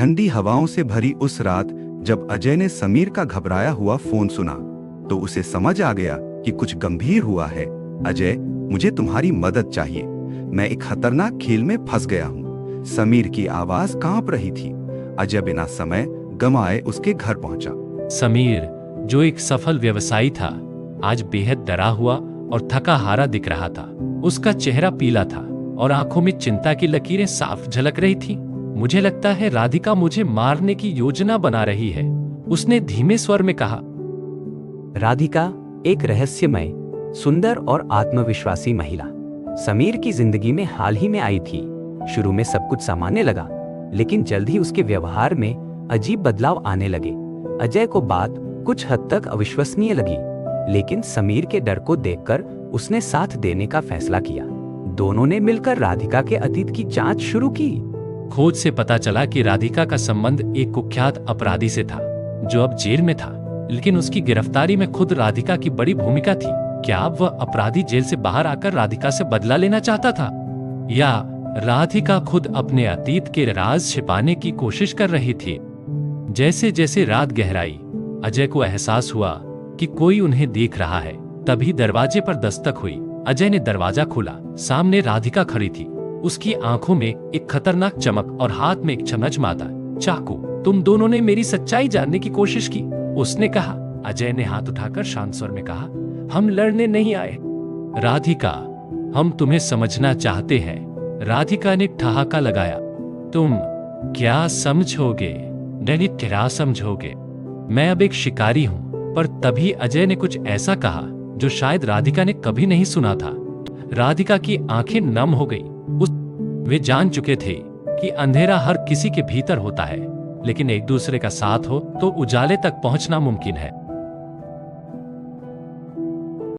ठंडी हवाओं से भरी उस रात जब अजय ने समीर का घबराया हुआ फोन सुना तो उसे समझ आ गया कि कुछ गंभीर हुआ है। अजय, मुझे तुम्हारी मदद चाहिए। मैं एक खतरनाक खेल में फंस गया हूँ। समीर की आवाज कांप रही थी। अजय बिना समय गंवाए उसके घर पहुंचा। समीर, जो एक सफल व्यवसायी था, आज बेहद डरा हुआ और थका हारा दिख रहा था। उसका चेहरा पीला था और आंखों में चिंता की लकीरें साफ झलक रही थी। मुझे लगता है राधिका मुझे मारने की योजना बना रही है, उसने धीमे स्वर में कहा। राधिका एक रहस्यमय, सुंदर और आत्मविश्वासी महिला समीर की जिंदगी में हाल ही में आई थी। शुरू में सब कुछ सामान्य लगा, लेकिन जल्द ही उसके व्यवहार में अजीब बदलाव आने लगे। अजय को बात कुछ हद तक अविश्वसनीय लगी, लेकिन समीर के डर को देखकर उसने साथ देने का फैसला किया। दोनों ने मिलकर राधिका के अतीत की जांच शुरू की। खोज से पता चला कि राधिका का संबंध एक कुख्यात अपराधी से था, जो अब जेल में था, लेकिन उसकी गिरफ्तारी में खुद राधिका की बड़ी भूमिका थी। क्या अब वह अपराधी जेल से बाहर आकर राधिका से बदला लेना चाहता था, या राधिका खुद अपने अतीत के राज छिपाने की कोशिश कर रही थी? जैसे जैसे रात गहराई, अजय को एहसास हुआ कि कोई उन्हें देख रहा है। तभी दरवाजे पर दस्तक हुई। अजय ने दरवाजा खोला। सामने राधिका खड़ी थी। उसकी आंखों में एक खतरनाक चमक और हाथ में एक चमचमाता चाकू। तुम दोनों ने मेरी सच्चाई जानने की कोशिश की, उसने कहा। अजय ने हाथ उठाकर शांत स्वर में कहा, हम लड़ने नहीं आए राधिका, हम तुम्हें समझना चाहते हैं। राधिका ने ठहाका लगाया। तुम क्या समझोगे? डैनी, क्या समझोगे? मैं अब एक शिकारी हूं। पर तभी अजय ने कुछ ऐसा कहा जो शायद राधिका ने कभी नहीं सुना था। राधिका की आंखें नम हो गई। वे जान चुके थे कि अंधेरा हर किसी के भीतर होता है, लेकिन एक दूसरे का साथ हो तो उजाले तक पहुंचना मुमकिन है।